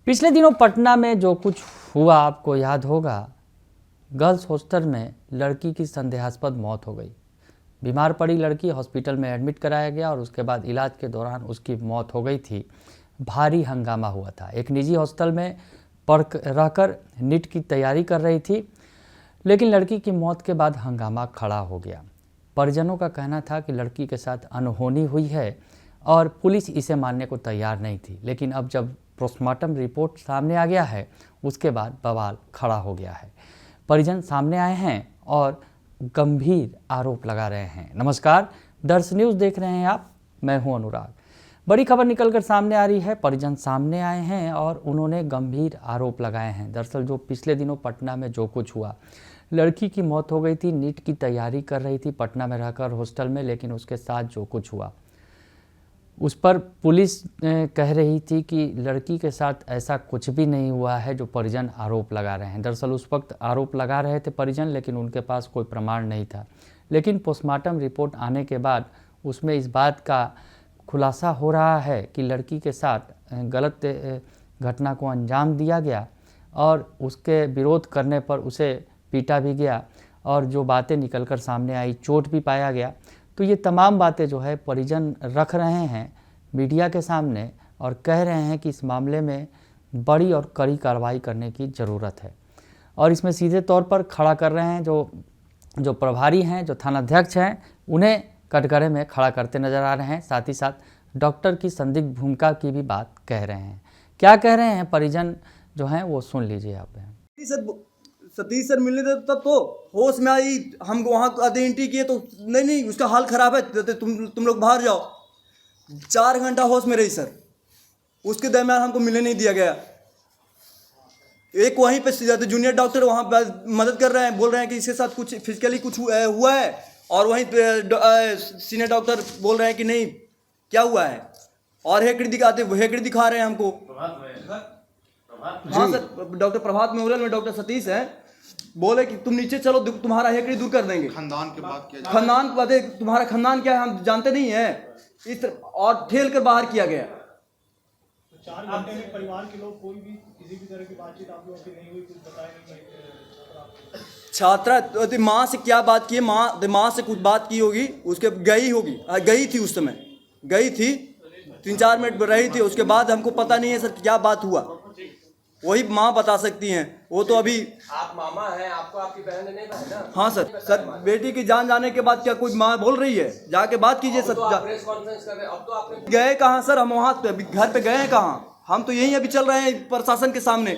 पिछले दिनों पटना में जो कुछ हुआ आपको याद होगा। गर्ल्स हॉस्टल में लड़की की संदेहास्पद मौत हो गई। बीमार पड़ी लड़की हॉस्पिटल में एडमिट कराया गया और उसके बाद इलाज के दौरान उसकी मौत हो गई थी। भारी हंगामा हुआ था। एक निजी हॉस्टल में रहकर नीट की तैयारी कर रही थी, लेकिन लड़की की मौत के बाद हंगामा खड़ा हो गया। परिजनों का कहना था कि लड़की के साथ अनहोनी हुई है और पुलिस इसे मानने को तैयार नहीं थी, लेकिन अब जब पोस्टमार्टम रिपोर्ट सामने आ गया है, उसके बाद बवाल खड़ा हो गया है। परिजन सामने आए हैं और गंभीर आरोप लगा रहे हैं। नमस्कार, दर्श न्यूज़ देख रहे हैं आप, मैं हूं अनुराग। बड़ी खबर निकलकर सामने आ रही है। परिजन सामने आए हैं और उन्होंने गंभीर आरोप लगाए हैं। दरअसल जो पिछले दिनों पटना में जो कुछ हुआ, लड़की की मौत हो गई थी, नीट की तैयारी कर रही थी पटना में रहकर हॉस्टल में, लेकिन उसके साथ जो कुछ हुआ उस पर पुलिस कह रही थी कि लड़की के साथ ऐसा कुछ भी नहीं हुआ है, जो परिजन आरोप लगा रहे हैं। दरअसल उस वक्त आरोप लगा रहे थे परिजन, लेकिन उनके पास कोई प्रमाण नहीं था। लेकिन पोस्टमार्टम रिपोर्ट आने के बाद उसमें इस बात का खुलासा हो रहा है कि लड़की के साथ गलत घटना को अंजाम दिया गया और उसके विरोध करने पर उसे पीटा भी गया और जो बातें निकलकर सामने आई, चोट भी पाया गया। तो ये तमाम बातें जो है परिजन रख रहे हैं मीडिया के सामने और कह रहे हैं कि इस मामले में बड़ी और कड़ी कार्रवाई करने की ज़रूरत है। और इसमें सीधे तौर पर खड़ा कर रहे हैं जो प्रभारी हैं, जो थानाध्यक्ष हैं, उन्हें कटघरे में खड़ा करते नज़र आ रहे हैं। साथ ही साथ डॉक्टर की संदिग्ध भूमिका की भी बात कह रहे हैं। क्या कह रहे हैं परिजन जो हैं वो सुन लीजिए आप। सतीश सर मिलने थे तब तो होश में आई, हम वहाँ आधे एंट्री किए तो नहीं उसका हाल खराब है, तुम लोग बाहर जाओ। 4 घंटा होश में रही सर, उसके दरमियान हमको मिलने नहीं दिया गया। एक वहीं पे जूनियर डॉक्टर वहाँ मदद कर रहे हैं, बोल रहे हैं कि इसके साथ कुछ फिजिकली कुछ हुआ है, और वहीं सीनियर डॉक्टर बोल रहे हैं कि नहीं क्या हुआ है, और हेकड़ी दिखा रहे हैं हमको। हाँ सर, डॉक्टर प्रभात मेमोरियल में डॉक्टर सतीश हैं, बोले कि तुम नीचे चलो, तुम्हारा हेकड़ी दूर कर देंगे। खानदान की बात किया, खानदान की बात है, तुम्हारा खानदान क्या है हम जानते नहीं है, इस तरह और ठेल कर बाहर किया गया। 4 घंटे में परिवार के लोग कोई भी किसी भी तरह की बातचीत आप लोगों की नहीं हुई, कुछ बताया नहीं? छात्रा माँ से क्या बात की, माँ से कुछ बात की होगी, उसके गई थी, उस समय गई थी, 3-4 मिनट रही थी, उसके बाद हमको पता नहीं है सर क्या बात हुआ, वही माँ बता सकती हैं। वो तो अभी आप मामा हैं, आपको आपकी बहन ने नहीं बताया ना? हाँ सर, बेटी की जान जाने के बाद क्या कोई माँ बोल रही है? जाके बात कीजिए सर। तो प्रेस कॉन्फ्रेंस कर रहे हैं, अब तो आपने गए कहाँ सर, हम वहाँ घर पे गए हैं कहाँ? हम तो यहीं अभी चल रहे हैं प्रशासन के सामने,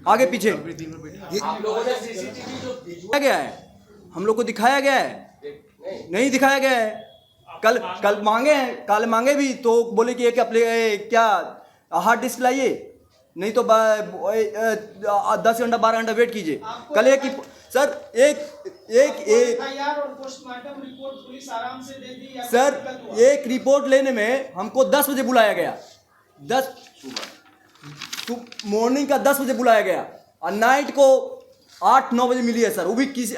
आगे पीछे। आप लोगों ने सीसीटीवी जो दिखाया गया है, हम लोग को दिखाया गया है? नहीं दिखाया गया है। कल मांगे भी तो बोले कि एक क्या हार्ड डिस्क लाइए, नहीं तो 10 घंटा 12 घंटा वेट कीजिए। कल एक सर पोस्टमार्टम रिपोर्ट पुलिस आराम से दे दी सर, एक रिपोर्ट लेने में हमको 10 बजे बुलाया गया, मॉर्निंग का 10 बजे बुलाया गया, और नाइट को 8-9 बजे मिली है सर, वो भी किसी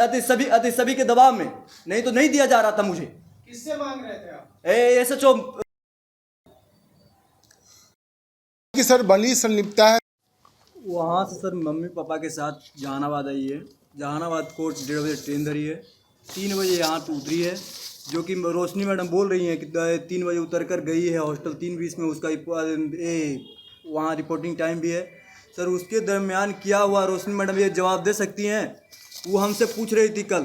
सभी के दबाव में, नहीं तो नहीं दिया जा रहा था मुझे। किससे मांग रहे थे आप? SHO कि सर बड़ी संलिप्तता है। वहाँ से सर मम्मी पापा के साथ जहानाबाद आई है। जहानाबाद कोर्ट 1:30 बजे ट्रेन धरी है, 3 बजे यहाँ पे उतरी है, जो कि रोशनी मैडम बोल रही हैं कि 3 बजे उतर कर गई है हॉस्टल, 3:20 में उसका वहाँ रिपोर्टिंग टाइम भी है सर। उसके दरमियान क्या हुआ रोशनी मैडम ये जवाब दे सकती हैं। वो हमसे पूछ रही थी कल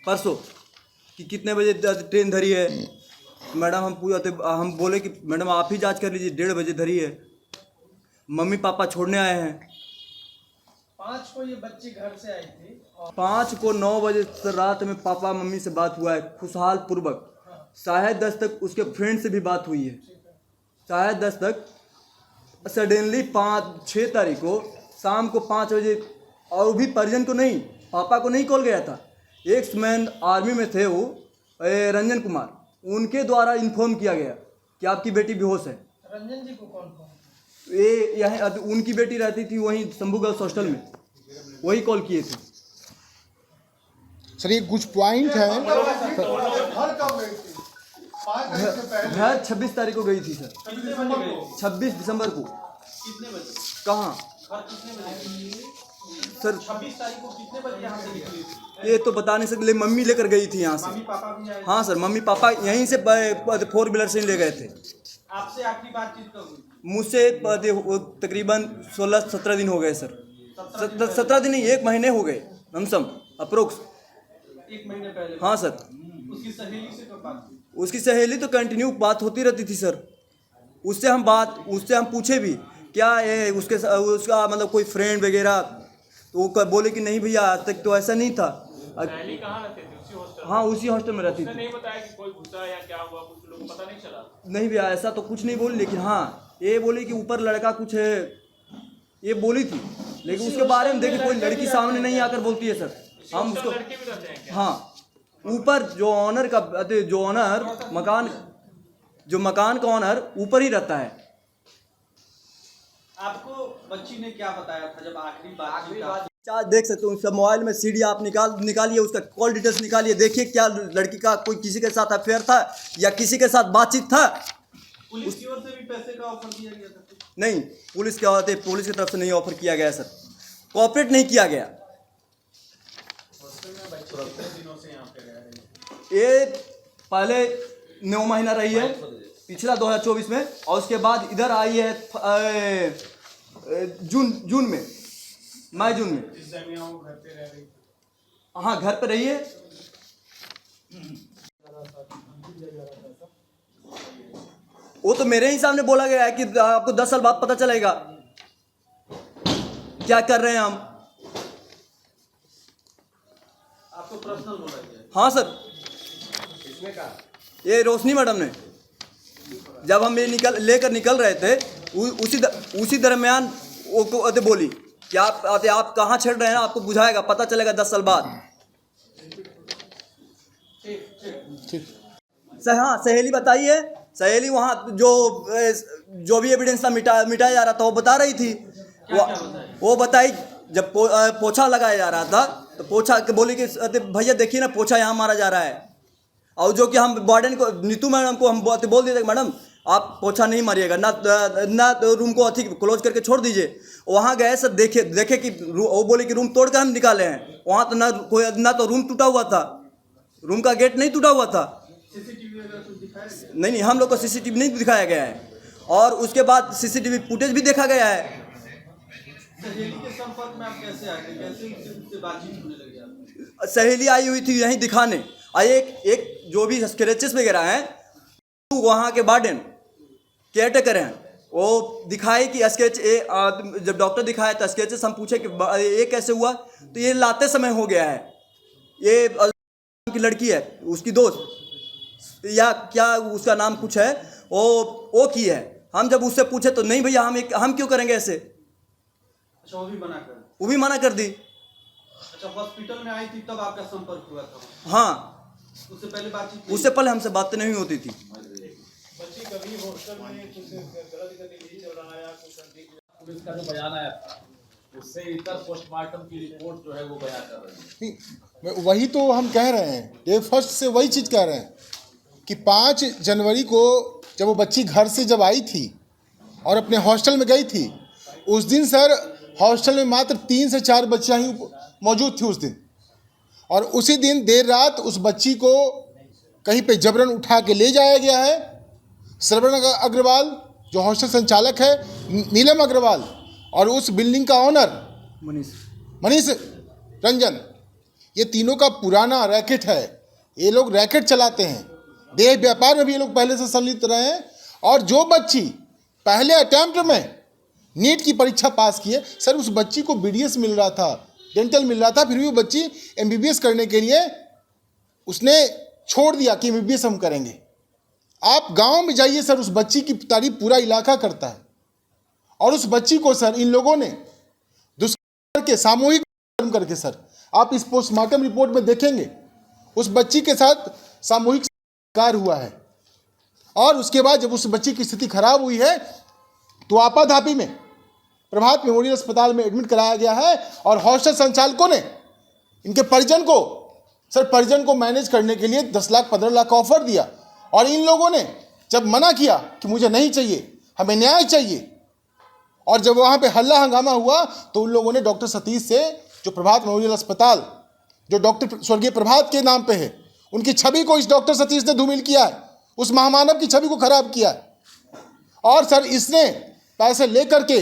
परसों कि कितने बजे ट्रेन धरी है मैडम, हम बोले कि मैडम आप ही जाँच कर लीजिए, 1:30 बजे धरी है, मम्मी पापा छोड़ने आए हैं। 5 को ये बच्ची घर से आई थी, 5 को 9 बजे रात में पापा मम्मी से बात हुआ है खुशहाल पूर्वक। 10:30 तक उसके फ्रेंड से भी बात हुई है, 10:30 तक। सडनली 6 तारीख को शाम को 5 बजे, और वो भी परिजन को नहीं, पापा को नहीं कॉल गया था, एक्समैन आर्मी में थे वो, रंजन कुमार, उनके द्वारा इन्फॉर्म किया गया कि आपकी बेटी बेहोश है। रंजन जी को कौन यहाँ उनकी बेटी रहती थी वहीं शंभू गर्ल्स हॉस्टल में, वही कॉल किए थे सर। ये कुछ पॉइंट है, घर 26 तारीख को गई थी सर, 26 दिसंबर को। कितने बजे? कहाँ घर कितने बजे? सर 26 तारीख को कितने बजे यहाँ से निकली थी? ये तो बता नहीं सकते, मम्मी लेकर गई थी यहाँ मम्मी से। पापा भी आए? हाँ सर, मम्मी पापा यहीं से 4 व्हीलर से ले गए थे। आपसे आखिरी बातचीत कब हुई? मुझसे तकरीबन 16-17 दिन हो गए सर। 17 दिन नहीं, 1 महीने हो गए लमसम अप्रोक्स। 1 महीने पहले? हाँ सर। उसकी सहेली से कब बात हुई? उसकी सहेली तो कंटिन्यू बात होती रहती थी सर। उससे हम पूछे भी क्या ये उसका मतलब कोई फ्रेंड वगैरह, तो वो बोले कि नहीं भैया आज तक तो ऐसा नहीं था। सहेली कहाँ रहते थे? उसी हॉस्टल? हाँ उसी हॉस्टल में रहती उसने थी। नहीं बताया कि कोई घुसा या क्या हुआ, कुछ लोगों को पता नहीं चला? नहीं भैया ऐसा तो कुछ नहीं बोली, लेकिन हाँ ये बोली कि ऊपर लड़का कुछ है, ये बोली थी। लेकिन उसके बारे में देखिए कोई लड़की सामने नहीं आकर बोलती है सर। हम उसको लड़के भी रहते हैं क्या? हाँ ऊपर जो ऑनर का मकान का ऑनर ऊपर ही रहता है। आपको बच्ची ने क्या बताया था जब आखिरी बात? चार्ज देख सकते हो उसका मोबाइल में सीडी आप निकालिए, उसका कॉल डिटेल्स निकालिए, देखिए क्या लड़की का कोई किसी के साथ अफेयर था या किसी के साथ बातचीत था। पुलिस की ओर से भी पैसे का ऑफर दिया गया था? नहीं, पुलिस की तरफ से नहीं ऑफर किया गया सर, कोऑपरेट नहीं किया गया। ये पहले 9 महीना रही है पिछला 2024 में, और उसके बाद इधर आई है जून में, मई जून में। हाँ घर पे रही है। वो तो मेरे ही सामने बोला गया है कि आपको 10 साल बाद पता चलेगा क्या कर रहे हैं हम। आपको पर्सनल बोला गया? हाँ सर। किसने कहा? ये रोशनी मैडम ने, जब हम ये लेकर निकल रहे थे उसी दरमियान वो बोली कि आप कहाँ छेड़ रहे हैं, आपको बुझाएगा, पता चलेगा 10 साल बाद। ठीक। सर हाँ सहेली बताइए, सहेली वहाँ जो भी एविडेंस था मिटाया जा रहा था वो बता रही थी। वो बताई जब पोछा लगाया जा रहा था तो पोछा बोली कि भैया देखिए ना पोछा यहाँ मारा जा रहा है। और जो कि हम वार्डन को नीतू मैडम को हम बोल दिए थे मैडम आप पोछा नहीं मारिएगा, ना तो रूम को क्लोज करके छोड़ दीजिए। वहाँ गए सर, देखे कि वो बोले कि रूम तोड़ कर हम निकाले हैं। वहाँ तो ना तो रूम टूटा हुआ था, रूम का गेट नहीं टूटा हुआ था। सीसीटीवी वगैरह कुछ दिखाया गया? नहीं, हम लोग को सीसीटीवी नहीं दिखाया गया है, और उसके बाद सीसीटीवी फुटेज भी देखा गया है। सहेली के संपर्क में आप कैसे आए थे? कैसे उससे बातचीत होने लगी आपकी? सहेली आई हुई थी यहीं दिखाने, और एक जो भी स्क्रेचेस वगैरह हैं वहाँ के वार्डन केयरटेकर हैं, वो दिखाए कि स्केच जब डॉक्टर दिखाया तो स्केचेस हम पूछे कि ये कैसे हुआ, तो ये लाते समय हो गया है, ये की लड़की है उसकी दोस्त या क्या उसका नाम कुछ है, वो की है। हम जब उससे पूछे तो नहीं भैया हम क्यों करेंगे ऐसे। अच्छा वो भी मना कर दी। अच्छा हॉस्पिटल में आई थी तब आपका संपर्क हुआ था? हाँ उससे पहले बातचीत? उससे पहले हमसे बात नहीं होती थी। बच्ची कभी हॉस्टल में कुछ गलत गतिविधि चल रहा है या कुछ? पुलिस का जो बयान आया था उससे इतर पोस्टमार्टम की रिपोर्ट जो है वो बयान कर रही है। नहीं, वही तो हम कह रहे हैं, डे फर्स्ट से वही चीज़ कह रहे हैं कि 5 जनवरी को जब वो बच्ची घर से जब आई थी और अपने हॉस्टल में गई थी, उस दिन सर हॉस्टल में मात्र 3 से 4 बच्चियाँ ही मौजूद थी उस दिन। और उसी दिन देर रात उस बच्ची को कहीं पे जबरन उठा के ले जाया गया है। श्रवण अग्रवाल जो हॉस्टल संचालक है, नीलम अग्रवाल, और उस बिल्डिंग का ऑनर मनीष रंजन, ये तीनों का पुराना रैकेट है। ये लोग रैकेट चलाते हैं, देह व्यापार में भी ये लोग पहले से संलिप्त रहे हैं। और जो बच्ची पहले अटैम्प्ट में नीट की परीक्षा पास किए, सर उस बच्ची को BDS मिल रहा था, डेंटल मिल रहा था, फिर भी वो बच्ची MBBS करने के लिए उसने छोड़ दिया कि MBBS हम करेंगे। आप गांव में जाइए सर, उस बच्ची की तारीफ पूरा इलाका करता है। और उस बच्ची को सर इन लोगों ने दुष्कर्म करके, सामूहिक करके, सर आप इस पोस्टमार्टम रिपोर्ट में देखेंगे उस बच्ची के साथ सामूहिक कार्य हुआ है। और उसके बाद जब उस बच्ची की स्थिति खराब हुई है तो आपाधापी में प्रभात मेमोरियल अस्पताल में एडमिट कराया गया है। और हॉस्टल संचालकों ने इनके परिजन को मैनेज करने के लिए 10 लाख 15 लाख का ऑफर दिया। और इन लोगों ने जब मना किया कि मुझे नहीं चाहिए, हमें न्याय चाहिए, और जब वहाँ पे हल्ला हंगामा हुआ तो उन लोगों ने डॉक्टर सतीश से, जो प्रभात मेमोरियल अस्पताल जो डॉक्टर स्वर्गीय प्रभात के नाम पे है, उनकी छवि को इस डॉक्टर सतीश ने धूमिल किया है, उस महामानव की छवि को खराब किया है। और सर इसने पैसे लेकर के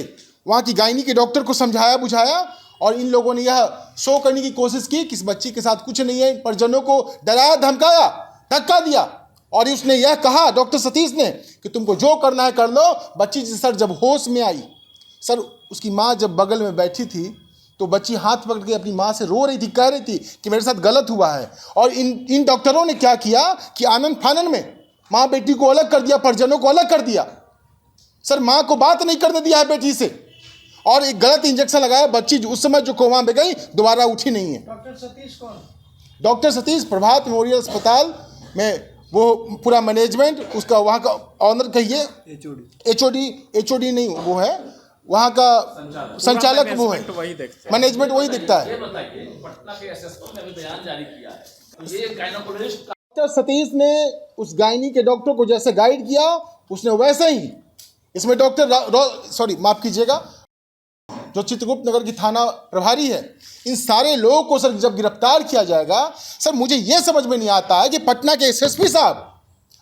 वहाँ की गायनी के डॉक्टर को समझाया बुझाया और इन लोगों ने यह शो करने की कोशिश की कि इस बच्ची के साथ कुछ नहीं है। इन परिजनों को डराया, धमकाया, धक्का दिया और उसने यह कहा डॉक्टर सतीश ने कि तुमको जो करना है कर लो। बच्ची सर जब होश में आई, सर उसकी माँ जब बगल में बैठी थी तो बच्ची हाथ पकड़ के अपनी माँ से रो रही थी, कह रही थी कि मेरे साथ गलत हुआ है। और इन डॉक्टरों ने क्या किया कि आनंद फानन में माँ बेटी को अलग कर दिया, परिजनों को अलग कर दिया। सर माँ को बात नहीं करने दिया है बेटी से और एक गलत इंजेक्शन लगाया। बच्ची उस समय जो कोमा में गई दोबारा उठी नहीं है। डॉक्टर सतीश कौन? डॉक्टर सतीश प्रभात मेमोरियल अस्पताल में वो पूरा मैनेजमेंट, उसका वहाँ का ऑनर कहिए, एचओडी नहीं, वो है वहाँ का संचालक, वो है मैनेजमेंट, वही दिखता है। ये बताइए, पटना के एसएसपी ने अभी बयान जारी किया है, तो ये गायनोकोलॉजिस्ट डॉक्टर सतीश ने उस गायनी के डॉक्टर को जैसे गाइड किया उसने वैसे ही इसमें डॉक्टर माफ कीजिएगा, जो चित्रगुप्त नगर की थाना प्रभारी है, इन सारे लोगों को सर जब गिरफ्तार किया जाएगा, सर मुझे ये समझ में नहीं आता है कि पटना के एसएसपी साहब,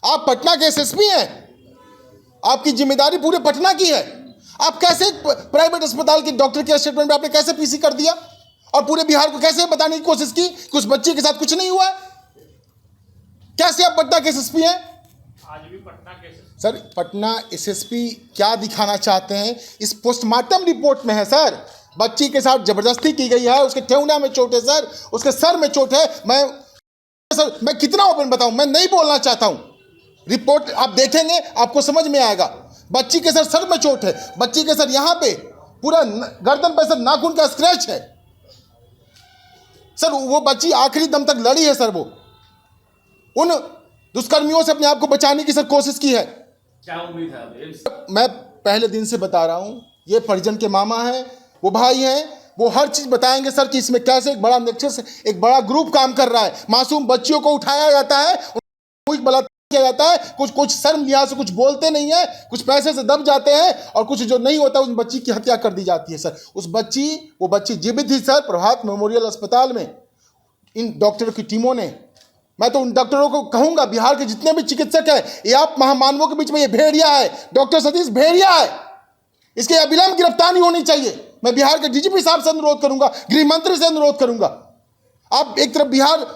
आप पटना के एसएसपी हैं, आपकी जिम्मेदारी पूरे पटना की है, आप कैसे प्राइवेट अस्पताल के डॉक्टर के स्टेटमेंट में आपने कैसे पीसी कर दिया और पूरे बिहार को कैसे बताने की कोशिश की कि उस बच्चे के साथ कुछ नहीं हुआ है? कैसे आप पटना के एसएसपी हैं? आज भी पटना के सर पटना एसएसपी क्या दिखाना चाहते हैं इस पोस्टमार्टम रिपोर्ट में है सर, बच्ची के साथ जबरदस्ती की गई है, उसके ठेहुना में चोट है सर, उसके सर में चोट है। मैं कितना ओपन बताऊं, मैं नहीं बोलना चाहता हूं, रिपोर्ट आप देखेंगे आपको समझ में आएगा। बच्ची के सर में चोट है, बच्ची के सर यहाँ पे पूरा गर्दन पे सर नाखून का स्क्रैच है सर। वो बच्ची आखिरी दम तक लड़ी है सर, वो उन दुष्कर्मियों से अपने आप को बचाने की सर कोशिश की है। क्या उम्मीद है? मैं पहले दिन से बता रहा हूँ, ये परिजन के मामा हैं, वो भाई हैं, वो हर चीज़ बताएंगे सर कि इसमें कैसे एक बड़ा नेक्सस, एक बड़ा ग्रुप काम कर रहा है। मासूम बच्चियों को उठाया जाता है, कुछ बलात्कार किया जाता है, कुछ शर्म लिहाज से कुछ बोलते नहीं है, कुछ पैसे से दब जाते हैं और कुछ जो नहीं होता उस बच्ची की हत्या कर दी जाती है सर। वो बच्ची जीवित थी सर प्रभात मेमोरियल अस्पताल में। इन डॉक्टरों की टीमों ने, मैं तो उन डॉक्टरों को कहूंगा, बिहार के जितने भी चिकित्सक हैं, ये आप महामानवों के बीच में ये भेड़िया है, डॉक्टर सतीश भेड़िया है, इसके अविलंब गिरफ्तारी होनी चाहिए। मैं बिहार के डीजीपी साहब से अनुरोध करूंगा, गृह मंत्री से अनुरोध करूंगा। आप एक तरफ बिहार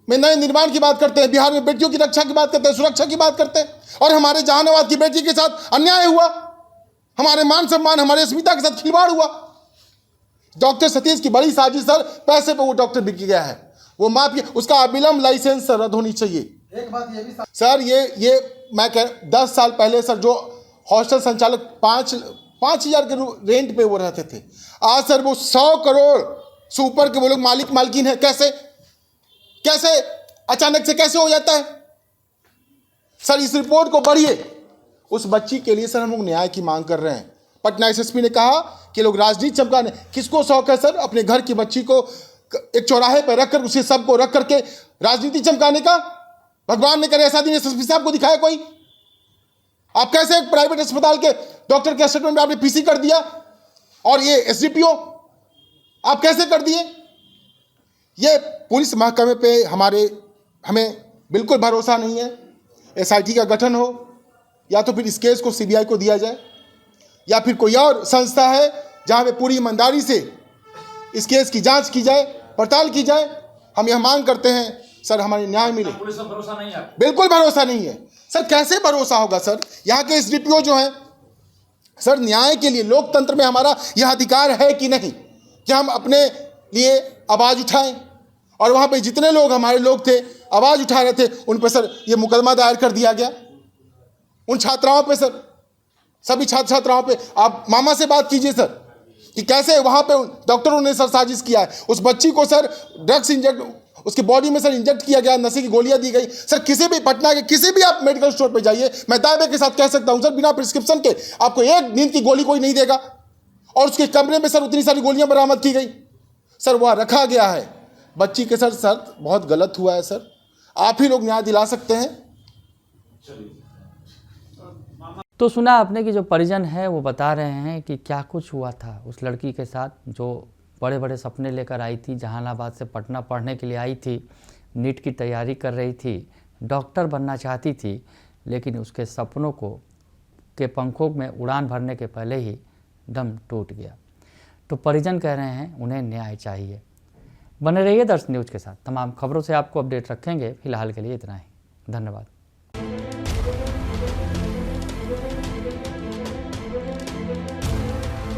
में नए निर्माण की बात करते हैं, बिहार में बेटियों की रक्षा की बात करते हैं, सुरक्षा की बात करते हैं, और हमारे जहानाबाद की बेटी के साथ अन्याय हुआ, हमारे मान सम्मान, हमारे अस्मिता के साथ खिलवाड़ हुआ। डॉक्टर सतीश की बड़ी साजिश सर, पैसे पे वो डॉक्टर बिक गया है, वो माफिया, उसका अविलंब लाइसेंस रद्द होनी चाहिए। एक बात ये भी सर ये मैं कह 10 साल पहले सर जो हॉस्टल संचालक 5,000 के रेंट पे वो रहते थे, आज सर वो 100 करोड़ से ऊपर के वो लोग मालिक मालकिन है। कैसे अचानक से कैसे हो जाता है सर? इस रिपोर्ट को पढ़िए। उस बच्ची के लिए सर हम लोग न्याय की मांग कर रहे हैं। पटना एसएसपी ने कहा कि लोग राजनीति चमकाने, किसको शौक है सर अपने घर की बच्ची को एक चौराहे पर रखकर उसे सबको रख करके राजनीति चमकाने का? भगवान ने करे ऐसा दिन एसएसपी साहब को दिखाया कोई? आप कैसे एक प्राइवेट अस्पताल के डॉक्टर के स्टेटमेंट में आपने पीसी कर दिया और ये एसडीपीओ आप कैसे कर दिए? ये पुलिस महकमे पे हमें बिल्कुल भरोसा नहीं है। एसआईटी का गठन हो या तो फिर इस केस को सीबीआई को दिया जाए या फिर कोई और संस्था है जहां पे पूरी ईमानदारी से इस केस की जांच की जाए, पड़ताल की जाए। हम यह मांग करते हैं सर हमारे न्याय मिले। पुलिस पर भरोसा नहीं है? बिल्कुल भरोसा नहीं है सर। कैसे भरोसा होगा सर? यहाँ के एसडीपीओ जो हैं सर, न्याय के लिए लोकतंत्र में हमारा यह अधिकार है कि नहीं कि हम अपने लिए आवाज़ उठाएं? और वहाँ पे जितने लोग हमारे लोग थे आवाज़ उठा रहे थे उन पर सर ये मुकदमा दायर कर दिया गया। उन छात्राओं पे सर, सभी छात्र छात्राओं पे आप मामा से बात कीजिए सर कि कैसे वहाँ पे डॉक्टरों ने सर साजिश किया है। उस बच्ची को सर ड्रग्स इंजेक्ट, उसके बॉडी में सर इंजेक्ट किया गया, नशे की गोलियां दी गई। सर किसी भी पटना के किसी भी आप मेडिकल स्टोर पे जाइए, मैं दावे के साथ कह सकता हूं सर बिना प्रिस्क्रिप्शन के आपको एक नींद की गोली कोई नहीं देगा। और उसके कमरे में सर उतनी सारी गोलियां बरामद की गई सर, वह रखा गया है। बच्ची के सर बहुत गलत हुआ है सर, आप ही लोग न्याय दिला सकते हैं। तो सुना आपने कि जो परिजन है वो बता रहे हैं कि क्या कुछ हुआ था उस लड़की के साथ, जो बड़े बड़े सपने लेकर आई थी, जहानाबाद से पटना पढ़ने के लिए आई थी, नीट की तैयारी कर रही थी, डॉक्टर बनना चाहती थी, लेकिन उसके सपनों के पंखों में उड़ान भरने के पहले ही दम टूट गया। तो परिजन कह रहे हैं उन्हें न्याय चाहिए। बने रहिए दर्शन न्यूज़ के साथ, तमाम खबरों से आपको अपडेट रखेंगे। फिलहाल के लिए इतना ही, धन्यवाद।